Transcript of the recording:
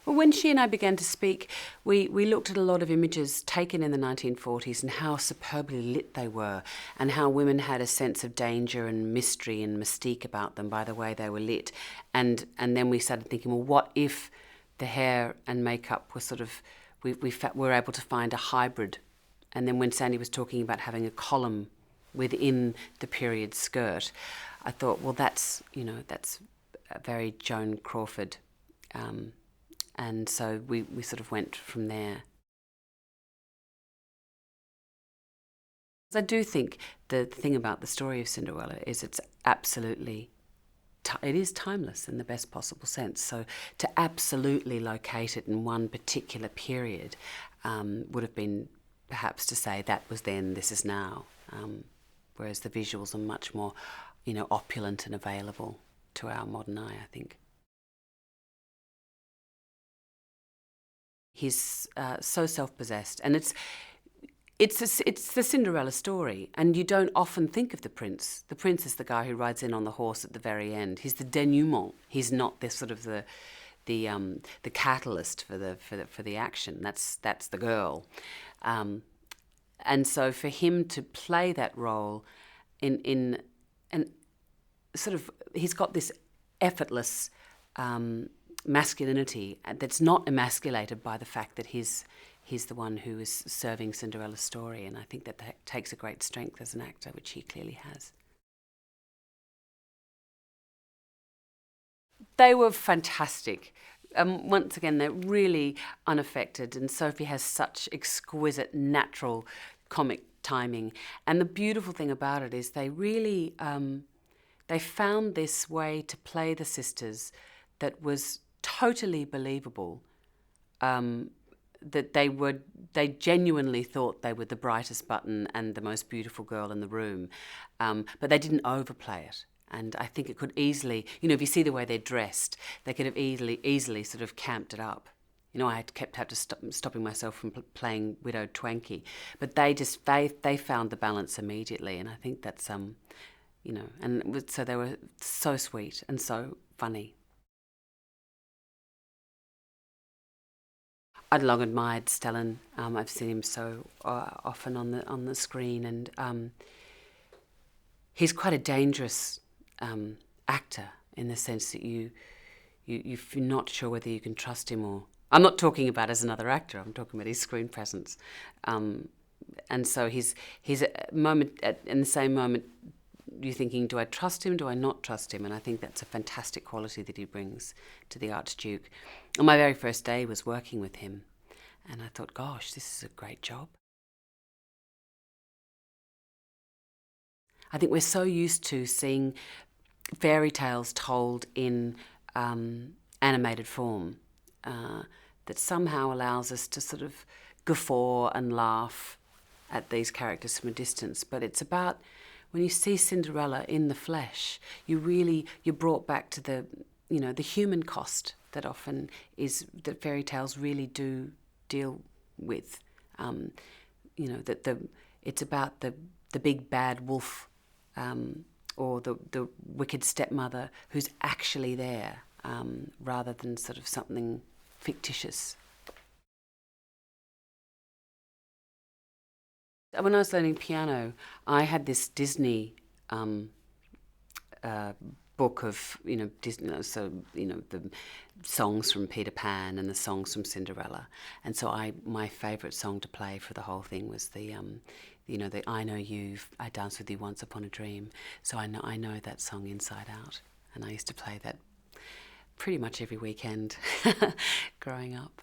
Well, when she and I began to speak, we looked at a lot of images taken in the 1940s and how superbly lit they were, and how women had a sense of danger and mystery and mystique about them by the way they were lit. And then we started thinking, well, what if the hair and makeup were sort of, we were able to find a hybrid. And then when Sandy was talking about having a column within the period skirt, I thought, well, that's a very Joan Crawford. And so we sort of went from there. I do think the thing about the story of Cinderella is it is timeless in the best possible sense. So to absolutely locate it in one particular period would have been perhaps to say that was then, this is now. Whereas the visuals are much more, opulent and available to our modern eye, I think. He's so self-possessed, and it's the Cinderella story, and you don't often think of the prince. The prince is the guy who rides in on the horse at the very end. He's the denouement. He's not this sort of the catalyst for the action. That's the girl, and so for him to play that role in sort of, he's got this effortless masculinity that's not emasculated by the fact that he's the one who is serving Cinderella's story, and I think that takes a great strength as an actor, which he clearly has. They were fantastic. Once again, they're really unaffected, and Sophie has such exquisite natural comic timing. And the beautiful thing about it is they really they found this way to play the sisters that was totally believable, that they genuinely thought they were the brightest button and the most beautiful girl in the room, but they didn't overplay it. And I think it could easily, if you see the way they're dressed, they could have easily sort of camped it up. I had to stopping myself from playing widowed Twanky, but they found the balance immediately, and I think that's and so they were so sweet and so funny. I'd long admired Stellan. I've seen him so often on the screen, and he's quite a dangerous actor in the sense that you're not sure whether you can trust him or. I'm not talking about as another actor. I'm talking about his screen presence, and so he's a moment in the same moment. You're thinking, do I trust him? Do I not trust him? And I think that's a fantastic quality that he brings to the Archduke. On my very first day was working with him, and I thought, gosh, this is a great job. I think we're so used to seeing fairy tales told in animated form that somehow allows us to sort of guffaw and laugh at these characters from a distance. But it's about, when you see Cinderella in the flesh, you're brought back to the human cost that often is, that fairy tales really do deal with. It's about the big bad wolf, or the wicked stepmother who's actually there, rather than sort of something fictitious. When I was learning piano, I had this Disney book of Disney, the songs from Peter Pan and the songs from Cinderella, and so my favourite song to play for the whole thing was the I Know You, I Danced With You Once Upon a Dream. So I know that song inside out, and I used to play that pretty much every weekend growing up.